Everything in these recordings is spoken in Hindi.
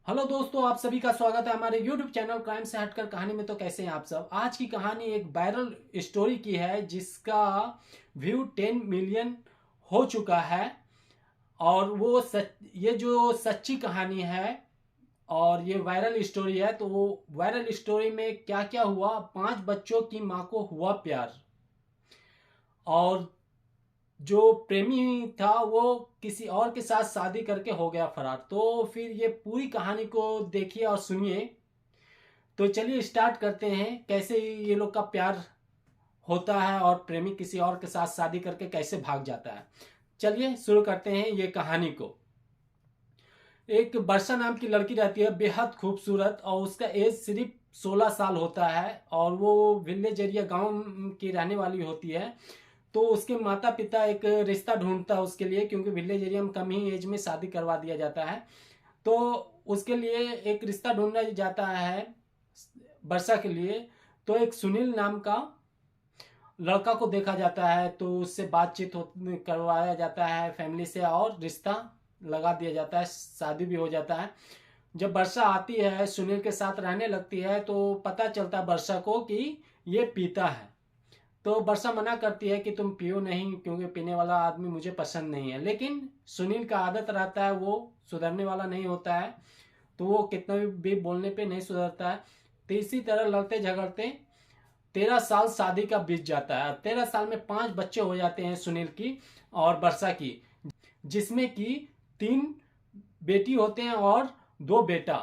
हेलो दोस्तों, आप सभी का स्वागत है हमारे YouTube चैनल क्राइम से हटकर कहानी में। तो कैसे हैं आप सब। आज की कहानी एक वायरल स्टोरी की है जिसका व्यू 10 मिलियन हो चुका है। और ये जो सच्ची कहानी है और ये वायरल स्टोरी है। तो वो वायरल स्टोरी में क्या क्या हुआ, 5 बच्चों की माँ को हुआ प्यार और जो प्रेमी था वो किसी और के साथ शादी करके हो गया फरार। तो फिर ये पूरी कहानी को देखिए और सुनिए। तो चलिए स्टार्ट करते हैं कैसे ये लोग का प्यार होता है और प्रेमी किसी और के साथ शादी करके कैसे भाग जाता है। चलिए शुरू करते हैं ये कहानी को। एक वर्षा नाम की लड़की रहती है, बेहद खूबसूरत, और उसका एज सिर्फ 16 साल होता है और वो विलेज एरिया गांव की रहने वाली होती है। तो उसके माता पिता एक रिश्ता ढूंढता है उसके लिए, क्योंकि विलेज एरिया में कम ही एज में शादी करवा दिया जाता है। तो उसके लिए एक रिश्ता ढूंढा जाता है वर्षा के लिए। तो एक सुनील नाम का लड़का को देखा जाता है, तो उससे करवाया जाता है फैमिली से और रिश्ता लगा दिया जाता है, शादी भी हो जाता है। जब वर्षा आती है सुनील के साथ रहने लगती है तो पता चलता है वर्षा को कि ये पीता है। तो वर्षा मना करती है कि तुम पियो नहीं, क्योंकि पीने वाला आदमी मुझे पसंद नहीं है। लेकिन सुनील का आदत रहता है, वो सुधरने वाला नहीं होता है। तो वो कितना भी बोलने पे नहीं सुधरता है। तो इसी तरह लड़ते झगड़ते 13 साल शादी का बीत जाता है। 13 साल में 5 बच्चे हो जाते हैं सुनील की और वर्षा की, जिसमें कि 3 बेटी होते हैं और 2 बेटा।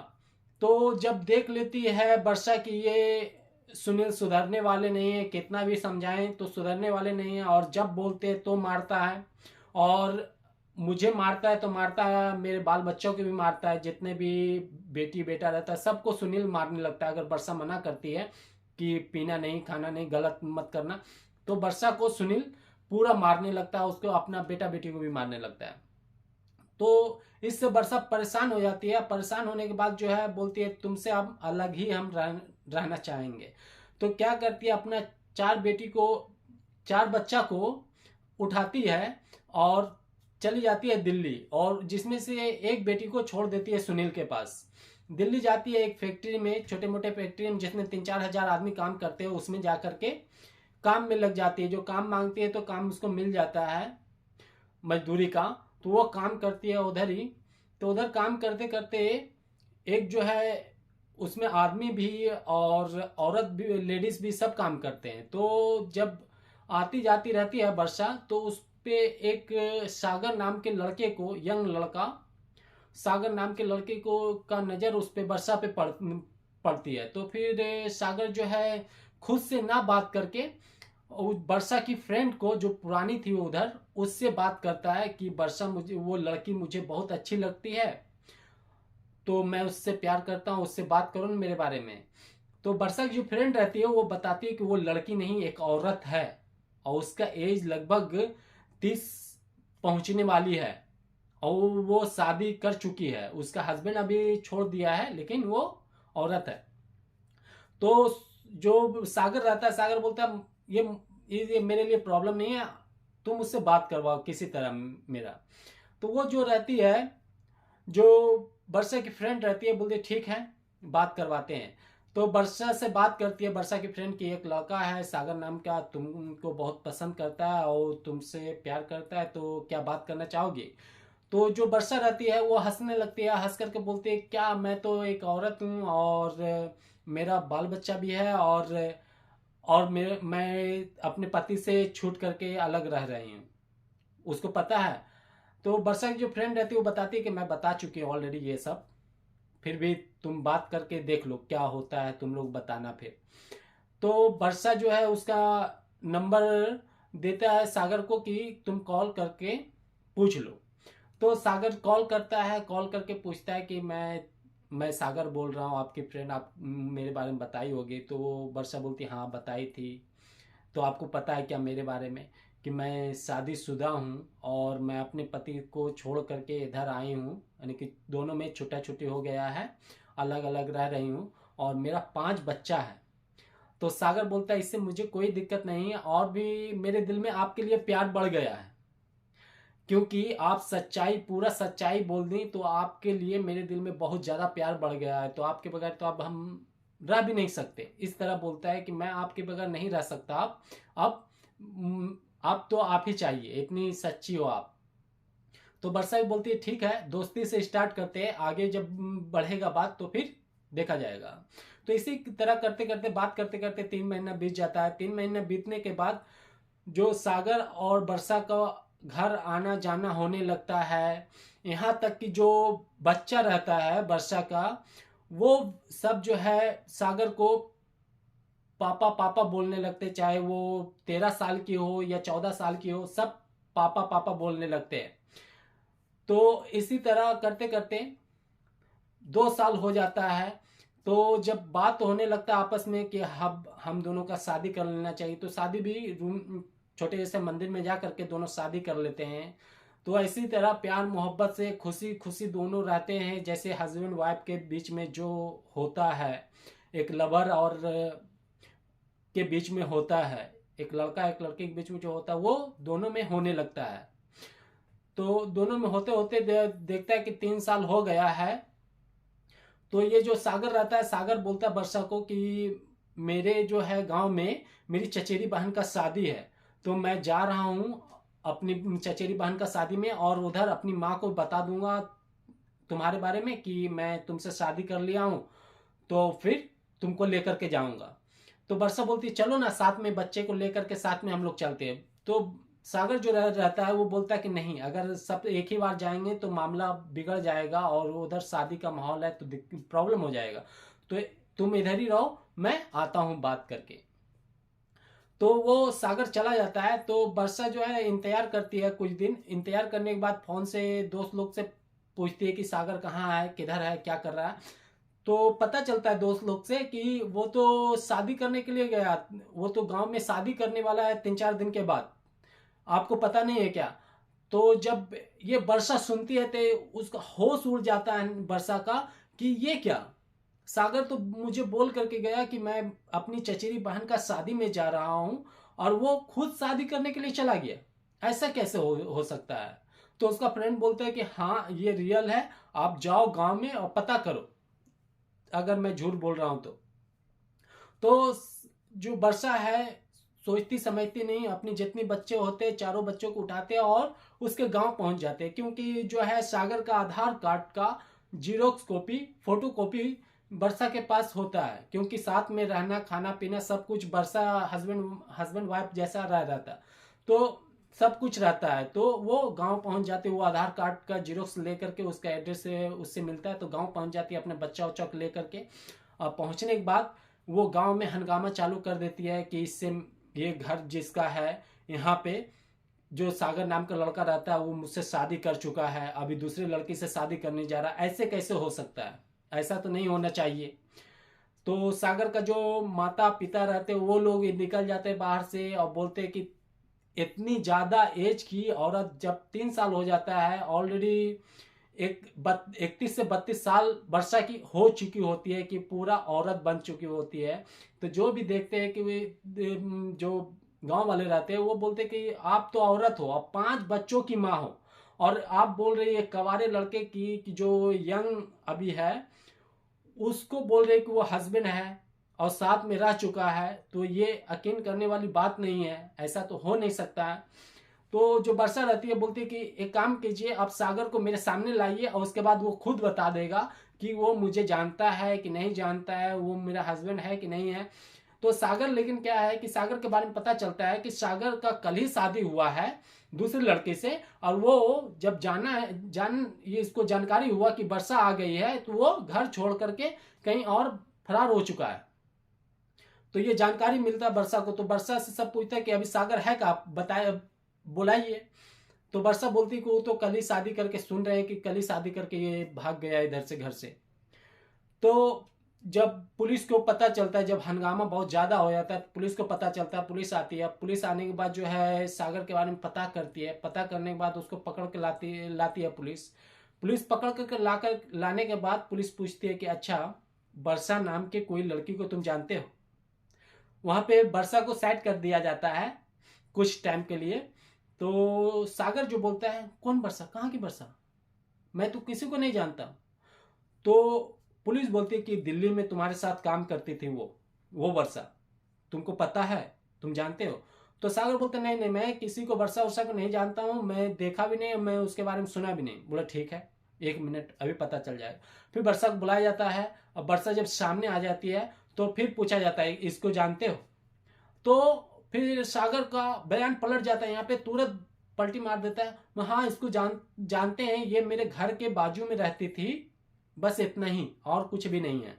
तो जब देख लेती है वर्षा की ये सुनील सुधरने वाले नहीं है, कितना भी समझाएं तो सुधरने वाले नहीं है, और जब बोलते हैं तो मारता है। और मुझे मारता है तो मारता है, मेरे बाल बच्चों को भी मारता है, जितने भी बेटी बेटा रहता है सबको सुनील मारने लगता है। अगर वर्षा मना करती है कि पीना नहीं, खाना नहीं, गलत मत करना, तो वर्षा को सुनील पूरा मारने लगता है, उसको अपना बेटा बेटी को भी मारने लगता है। तो इससे वर्षा परेशान हो जाती है। परेशान होने के बाद जो है बोलती है तुमसे अब अलग ही हम रहना चाहेंगे। तो क्या करती है, अपना 4 बेटी को, 4 बच्चा को उठाती है और चली जाती है दिल्ली, और जिसमें से एक बेटी को छोड़ देती है सुनील के पास। दिल्ली जाती है एक फैक्ट्री में, छोटे मोटे फैक्ट्री में जिसमें 3-4 हजार आदमी काम करते हैं, उसमें जा करके काम में लग जाती है। जो काम मांगती है तो काम उसको मिल जाता है मजदूरी का। तो वो काम करती है उधर ही। तो उधर काम करते करते एक जो है उसमें आदमी भी और औरत भी, लेडीज भी, सब काम करते हैं। तो जब आती जाती रहती है वर्षा, तो उस पे एक सागर नाम के लड़के को, यंग लड़का, सागर नाम के लड़के को का नज़र उस पे वर्षा पे पड़ती है। तो फिर सागर जो है खुद से ना बात करके वर्षा की फ्रेंड को, जो पुरानी थी उधर, उससे बात करता है कि वर्षा, मुझे वो लड़की मुझे बहुत अच्छी लगती है, तो मैं उससे प्यार करता हूँ, उससे बात करो ना मेरे बारे में। तो वर्षा की जो फ्रेंड रहती है वो बताती है कि वो लड़की नहीं, एक औरत है, और उसका एज लगभग 30 पहुंचने वाली है, और वो शादी कर चुकी है। उसका हस्बैंड अभी छोड़ दिया है, लेकिन वो औरत है। तो जो सागर रहता है, सागर बोलता है ये मेरे लिए प्रॉब्लम नहीं है, तुम उससे बात करवाओ किसी तरह मेरा। तो वो जो रहती है, जो वर्षा की फ्रेंड रहती है, बोलती है ठीक है बात करवाते हैं। तो वर्षा से बात करती है वर्षा की फ्रेंड की, एक लड़का है सागर नाम का, तुमको बहुत पसंद करता है और तुमसे प्यार करता है, तो क्या बात करना चाहोगी। तो जो वर्षा रहती है वो हंसने लगती है, हंस करके बोलती है क्या, मैं तो एक औरत हूँ और मेरा बाल बच्चा भी है, और मैं अपने पति से छूट करके अलग रह रही हूँ, उसको पता है। तो वर्षा की जो फ्रेंड रहती है वो बताती है कि मैं बता चुकी हूँ ऑलरेडी ये सब, फिर भी तुम बात करके देख लो क्या होता है, तुम लोग बताना फिर। तो वर्षा जो है उसका नंबर देता है सागर को कि तुम कॉल करके पूछ लो। तो सागर कॉल करता है, कॉल करके पूछता है कि मैं सागर बोल रहा हूँ, आपकी फ्रेंड, आप मेरे बारे में बताई होगी। तो वर्षा बोलती हाँ बताई थी। तो आपको पता है क्या मेरे बारे में, कि मैं शादीशुदा हूँ और मैं अपने पति को छोड़ करके इधर आई हूँ, यानी कि दोनों में छुट्टा छुट्टी हो गया है, अलग अलग रह रही हूँ, और मेरा 5 बच्चा है। तो सागर बोलता है इससे मुझे कोई दिक्कत नहीं है, और भी मेरे दिल में आपके लिए प्यार बढ़ गया है, क्योंकि आप सच्चाई, पूरा सच्चाई बोल दी तो आपके लिए मेरे दिल में बहुत ज़्यादा प्यार बढ़ गया है, तो आपके बगैर तो अब हम रह भी नहीं सकते। इस तरह बोलता है कि मैं आपके बगैर नहीं रह सकता, अब आप तो आप ही चाहिए, इतनी सच्ची हो आप। तो वर्षा भी बोलती है ठीक है, दोस्ती से स्टार्ट करते हैं, आगे जब बढ़ेगा बात तो फिर देखा जाएगा। तो इसी तरह करते करते, बात करते करते 3 महीना बीत जाता है। 3 महीना बीतने के बाद जो सागर और वर्षा का घर आना जाना होने लगता है, यहाँ तक कि जो बच्चा रहता है वर्षा का, वो सब जो है सागर को पापा पापा बोलने लगते, चाहे वो 13 साल की हो या 14 साल की हो, सब पापा पापा बोलने लगते हैं। तो इसी तरह करते करते 2 साल हो जाता है। तो जब बात होने लगता है आपस में कि हम दोनों का शादी कर लेना चाहिए, तो शादी भी रूम, छोटे जैसे मंदिर में जा करके दोनों शादी कर लेते हैं। तो इसी तरह प्यार मोहब्बत से खुशी खुशी दोनों रहते हैं, जैसे हस्बैंड वाइफ के बीच में जो होता है, एक लवर और के बीच में होता है, एक लड़का एक लड़की के बीच में जो होता है वो दोनों में होने लगता है। तो दोनों में होते होते देखता है कि 3 साल हो गया है। तो ये जो सागर रहता है, सागर बोलता है वर्षा को कि मेरे जो है गांव में मेरी चचेरी बहन का शादी है, तो मैं जा रहा हूँ अपनी चचेरी बहन का शादी में, और उधर अपनी माँ को बता दूंगा तुम्हारे बारे में कि मैं तुमसे शादी कर लिया हूँ, तो फिर तुमको लेकर के जाऊंगा। तो वर्षा बोलती है चलो ना, साथ में बच्चे को लेकर के साथ में हम लोग चलते हैं। तो सागर जो रहता है वो बोलता है कि नहीं, अगर सब एक ही बार जाएंगे तो मामला बिगड़ जाएगा और उधर शादी का माहौल है तो प्रॉब्लम हो जाएगा, तो तुम इधर ही रहो, मैं आता हूँ बात करके। तो वो सागर चला जाता है। तो वर्षा जो है इंतजार करती है, कुछ दिन इंतजार करने के बाद फोन से दोस्त लोग से पूछती है कि सागर कहाँ है, किधर है, क्या कर रहा है। तो पता चलता है दोस्त लोग से कि वो तो शादी करने के लिए गया, वो तो गांव में शादी करने वाला है 3-4 दिन के बाद, आपको पता नहीं है क्या। तो जब ये वर्षा सुनती है तो उसका होश उड़ जाता है वर्षा का कि ये क्या, सागर तो मुझे बोल करके गया कि मैं अपनी चचेरी बहन का शादी में जा रहा हूं, और वो खुद शादी करने के लिए चला गया, ऐसा कैसे हो सकता है। तो उसका फ्रेंड बोलता है कि हाँ ये रियल है, आप जाओ गांव में और पता करो अगर मैं झूठ बोल रहा हूं तो जो वर्षा है सोचती समझती नहीं, अपनी जितनी बच्चे होते चारों बच्चों को उठाते और उसके गांव पहुंच जाते, क्योंकि जो है सागर का आधार कार्ड का जीरोक्स कॉपी, फोटो कॉपी वर्षा के पास होता है, क्योंकि साथ में रहना खाना पीना सब कुछ वर्षा हस्बैंड वाइफ जैसा रह रहता, तो सब कुछ रहता है। तो वो गांव पहुंच जाते, वो आधार कार्ड का जीरोक्स लेकर के, उसका एड्रेस उससे मिलता है तो गांव पहुंच जाती है अपने बच्चा उच्चा को लेकर के। पहुंचने के बाद वो गांव में हंगामा चालू कर देती है कि इससे, ये घर जिसका है, यहाँ पे जो सागर नाम का लड़का रहता है वो मुझसे शादी कर चुका है, अभी दूसरे लड़की से शादी करने जा रहा है, ऐसे कैसे हो सकता है, ऐसा तो नहीं होना चाहिए। तो सागर का जो माता पिता रहते वो लोग निकल जाते बाहर से और बोलते कि इतनी ज्यादा एज की औरत, जब 3 साल हो जाता है ऑलरेडी, 31 से 32 साल वर्षा की हो चुकी होती है कि पूरा औरत बन चुकी होती है। तो जो भी देखते हैं कि वे जो गांव वाले रहते हैं वो बोलते कि आप तो औरत हो, आप 5 बच्चों की माँ हो, और आप बोल रही है कवारे लड़के की कि जो यंग अभी है उसको बोल रहे कि वो हस्बैंड है और साथ में रह चुका है, तो ये यकीन करने वाली बात नहीं है, ऐसा तो हो नहीं सकता है। तो जो वर्षा रहती है बोलती है कि एक काम कीजिए, आप सागर को मेरे सामने लाइए और उसके बाद वो खुद बता देगा कि वो मुझे जानता है कि नहीं जानता है, वो मेरा हस्बैंड है कि नहीं है। तो सागर, लेकिन क्या है कि सागर के बारे में पता चलता है कि सागर का कल ही शादी हुआ है दूसरे लड़के से, और वो जब ये इसको जानकारी हुआ कि वर्षा आ गई है तो वो घर छोड़ करके कहीं और फरार हो चुका है। तो ये जानकारी मिलता है वर्षा को, तो वर्षा से सब पूछता है कि अभी सागर है का, आप बताए बुलाइए। तो वर्षा बोलती कि वो तो कल ही शादी करके, सुन रहे हैं कि कल ही शादी करके ये भाग गया इधर से, घर से। तो जब पुलिस को पता चलता है, जब हंगामा बहुत ज्यादा हो जाता है, पुलिस को पता चलता है, पुलिस आती है। पुलिस आने के बाद जो है सागर के बारे में पता करती है, पता करने के बाद उसको पकड़ के लाती है पुलिस। पुलिस पकड़ कर लाने के बाद पुलिस पूछती है कि अच्छा, वर्षा नाम के कोई लड़की को तुम जानते हो। वहां पे वर्षा को साइड कर दिया जाता है कुछ टाइम के लिए। तो सागर जो बोलता है, कौन वर्षा, कहाँ की वर्षा, मैं तो किसी को नहीं जानता। तो पुलिस बोलती है कि दिल्ली में तुम्हारे साथ काम करती थी वो वर्षा, तुमको पता है, तुम जानते हो। तो सागर बोलते नहीं नहीं, मैं किसी को वर्षा वर्षा को नहीं जानता हूँ, मैं देखा भी नहीं, मैं उसके बारे में सुना भी नहीं। बोला ठीक है, 1 मिनट, अभी पता चल जाएगा। फिर वर्षा को बुलाया जाता है, और वर्षा जब सामने आ जाती है तो फिर पूछा जाता है इसको जानते हो। तो फिर सागर का बयान पलट जाता है, यहाँ पे तुरंत पलटी मार देता है, हाँ इसको जानते हैं, ये मेरे घर के बाजू में रहती थी, बस इतना ही, और कुछ भी नहीं है।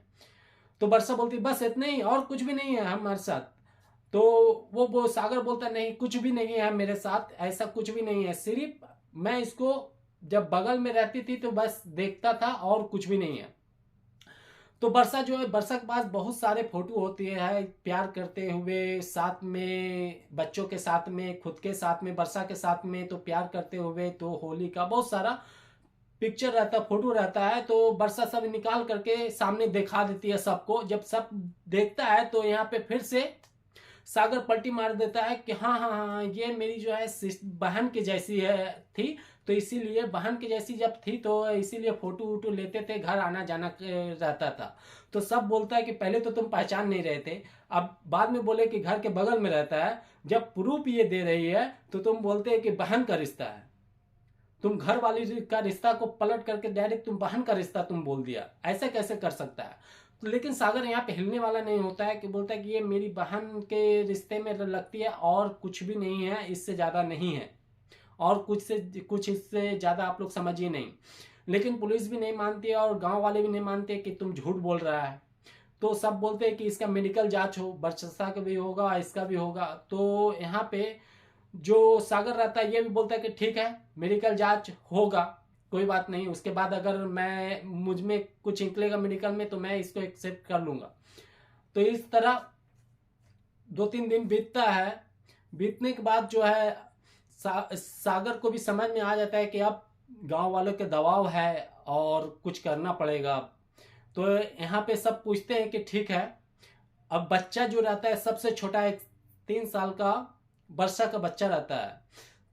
तो वर्षा बोलती बस इतना ही, और कुछ भी नहीं है हमारे साथ। तो वो सागर बोलता नहीं, कुछ भी नहीं है मेरे साथ, ऐसा कुछ भी नहीं है, सिर्फ मैं इसको जब बगल में रहती थी तो बस देखता था, और कुछ भी नहीं है। तो वर्षा जो है, वर्षा के पास बहुत सारे फोटो होती है प्यार करते हुए, साथ में बच्चों के साथ में, खुद के साथ में, वर्षा के साथ में, तो प्यार करते हुए, तो होली का बहुत सारा पिक्चर रहता है, फोटो रहता है। तो वर्षा सब निकाल करके सामने दिखा देती है सबको। जब सब देखता है तो यहाँ पे फिर से सागर पलटी मार देता है कि हाँ हाँ हाँ, ये मेरी जो है बहन की जैसी है थी, तो इसीलिए बहन की जैसी जब थी तो इसीलिए फोटो वोटो लेते थे, घर आना जाना रहता था। तो सब बोलता है कि पहले तो तुम पहचान नहीं रहे थे, अब बाद में बोले कि घर के बगल में रहता है, जब प्रूफ ये दे रही है तो तुम बोलते हैं कि बहन का रिश्ता है। तुम घर वाली का रिश्ता को पलट करके डायरेक्ट तुम बहन का रिश्ता तुम बोल दिया, ऐसा कैसे कर सकता है। तो लेकिन सागर यहाँ पे हिलने वाला नहीं होता है, कि बोलता है कि ये मेरी बहन के रिश्ते में लगती है, और कुछ भी नहीं है, इससे ज़्यादा नहीं है, और कुछ इससे ज़्यादा आप लोग समझिए नहीं। लेकिन पुलिस भी नहीं मानती है, और गांव वाले भी नहीं मानते कि तुम झूठ बोल रहा है। तो सब बोलते हैं कि इसका मेडिकल जांच हो, वर्षा का भी होगा, इसका भी होगा। तो यहाँ पे जो सागर रहता है ये भी बोलता है कि ठीक है, मेडिकल जांच होगा, कोई बात नहीं, उसके बाद अगर मैं मुझ में कुछ निकलेगा मेडिकल में तो मैं इसको एक्सेप्ट कर लूंगा। तो इस तरह 2-3 दिन बीतता है। बीतने के बाद जो है सागर को भी समझ में आ जाता है कि अब गांव वालों के दबाव है और कुछ करना पड़ेगा। तो यहाँ पे सब पूछते हैं कि ठीक है। अब बच्चा जो रहता है सबसे छोटा, एक 3 साल का वर्षा का बच्चा रहता है।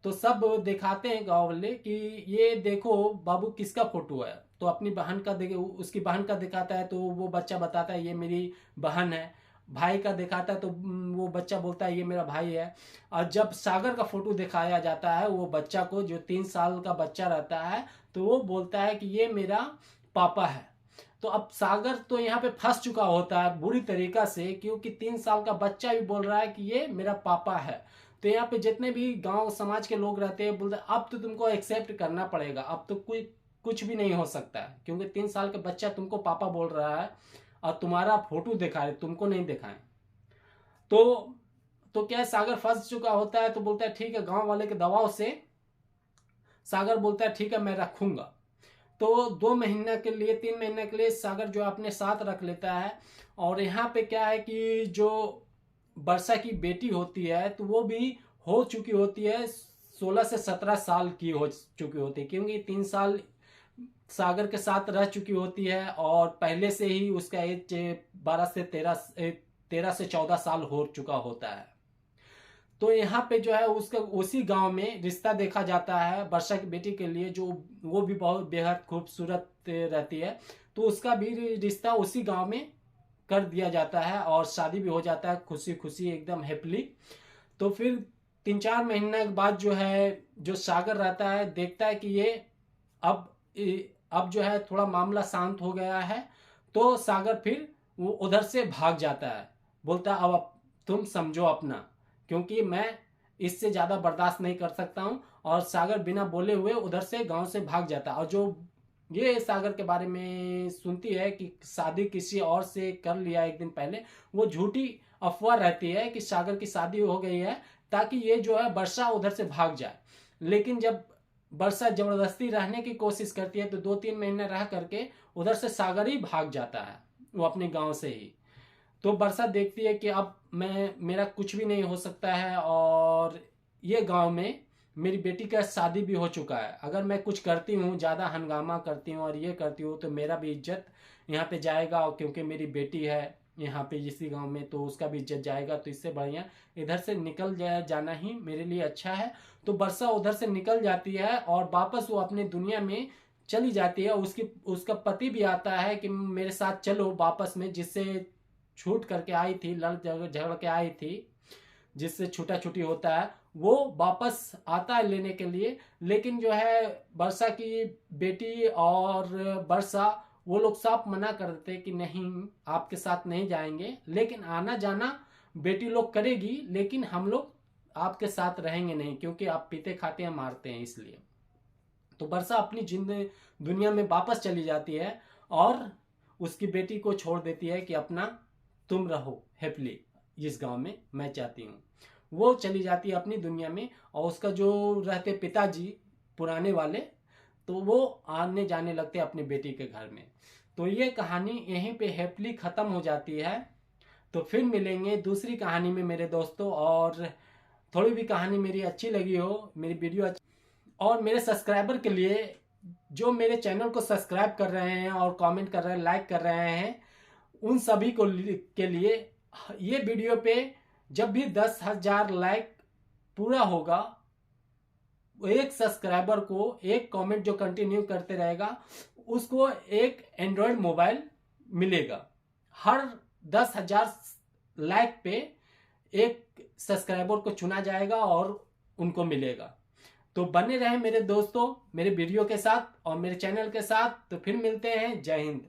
तो सब दिखाते हैं गांव वाले कि ये देखो बाबू किसका फोटो है, तो अपनी बहन का उसकी बहन का दिखाता है, तो वो बच्चा बताता है ये मेरी बहन है। भाई का दिखाता है तो वो बच्चा बोलता है ये मेरा भाई है। और जब सागर का फोटो दिखाया जाता है वो बच्चा को, जो 3 साल का बच्चा रहता है, तो वो बोलता है कि ये मेरा पापा है। तो अब सागर तो यहाँ पे फंस चुका होता है बुरी तरीका से, क्योंकि 3 साल का बच्चा भी बोल रहा है कि ये मेरा पापा है। तो यहाँ पे जितने भी गांव समाज के लोग रहते हैं बोलते अब तो तुमको एक्सेप्ट करना पड़ेगा, अब तो कोई कुछ भी नहीं हो सकता है, क्योंकि 3 साल का बच्चा तुमको पापा बोल रहा है और तुम्हारा फोटो दिखा रहे, तुमको नहीं दिखाए। तो क्या है, सागर फंस चुका होता है। तो बोलता है ठीक है, गांव वाले के दबाव से सागर बोलता है ठीक है मैं रखूंगा। तो 2 महीने के लिए 3 महीने के लिए सागर जो अपने साथ रख लेता है। और यहाँ पे क्या है कि जो वर्षा की बेटी होती है तो वो भी हो चुकी होती है, 16 से 17 साल की हो चुकी होती है, क्योंकि 3 साल सागर के साथ रह चुकी होती है, और पहले से ही उसका एज 13 से 14 साल हो चुका होता है। तो यहाँ पे जो है उसका उसी गांव में रिश्ता देखा जाता है वर्षा की बेटी के लिए, जो वो भी बहुत बेहद खूबसूरत रहती है। तो उसका भी रिश्ता उसी गांव में कर दिया जाता है, और शादी भी हो जाता है खुशी खुशी एकदम हैप्पीली। तो फिर 3-4 महीने के बाद जो है, जो सागर रहता है देखता है कि ये अब जो है थोड़ा मामला शांत हो गया है। तो सागर फिर वो उधर से भाग जाता है, बोलता है अब तुम समझो अपना, क्योंकि मैं इससे ज़्यादा बर्दाश्त नहीं कर सकता हूँ। और सागर बिना बोले हुए उधर से गांव से भाग जाता है। और जो ये सागर के बारे में सुनती है कि शादी किसी और से कर लिया एक दिन पहले, वो झूठी अफवाह रहती है कि सागर की शादी हो गई है, ताकि ये जो है वर्षा उधर से भाग जाए। लेकिन जब वर्षा जबरदस्ती रहने की कोशिश करती है तो 2-3 महीने रह करके उधर से सागर ही भाग जाता है, वो अपने गांव से ही। तो वर्षा देखती है कि अब मेरा कुछ भी नहीं हो सकता है, और ये गांव में मेरी बेटी का शादी भी हो चुका है, अगर मैं कुछ करती हूँ, ज़्यादा हंगामा करती हूँ और ये करती हूँ, तो मेरा भी इज्जत यहाँ पे जाएगा, और क्योंकि मेरी बेटी है यहाँ पे इसी गांव में, तो उसका भी इज्जत जाएगा। तो इससे बढ़िया इधर से निकल जाना ही मेरे लिए अच्छा है। तो वर्षा उधर से निकल जाती है और वापस वो अपनी दुनिया में चली जाती है। उसका पति भी आता है कि मेरे साथ चलो वापस में, जिससे छूट करके आई थी, लड़ झगड़ के आई थी, जिससे छूटा छूटी होता है, वो वापस आता है लेने के लिए। लेकिन जो है वर्षा की बेटी और वर्षा, वो लोग साफ मना कर देते कि नहीं, आपके साथ नहीं जाएंगे, लेकिन आना जाना बेटी लोग करेगी, लेकिन हम लोग आपके साथ रहेंगे नहीं, क्योंकि आप पीते खाते हैं मारते हैं इसलिए। तो वर्षा अपनी दुनिया में वापस चली जाती है और उसकी बेटी को छोड़ देती है कि अपना तुम रहो हैप्पीली इस गांव में, मैं चाहती हूँ। वो चली जाती है अपनी दुनिया में, और उसका जो रहते पिताजी पुराने वाले, तो वो आने जाने लगते अपनी बेटी के घर में। तो ये कहानी यहीं पे हैप्पीली ख़त्म हो जाती है। तो फिर मिलेंगे दूसरी कहानी में मेरे दोस्तों। और थोड़ी भी कहानी मेरी अच्छी लगी हो, मेरी वीडियो अच्छी, और मेरे सब्सक्राइबर के लिए जो मेरे चैनल को सब्सक्राइब कर रहे हैं और कमेंट कर रहे हैं, लाइक कर रहे हैं, उन सभी को के लिए ये वीडियो पे जब भी 10,000 लाइक पूरा होगा, एक सब्सक्राइबर को एक कमेंट जो कंटिन्यू करते रहेगा, उसको एक एंड्रॉयड मोबाइल मिलेगा। हर 10,000 लाइक पे एक सब्सक्राइबर को चुना जाएगा और उनको मिलेगा। तो बने रहे मेरे दोस्तों मेरे वीडियो के साथ और मेरे चैनल के साथ। तो फिर मिलते हैं। जय हिंद।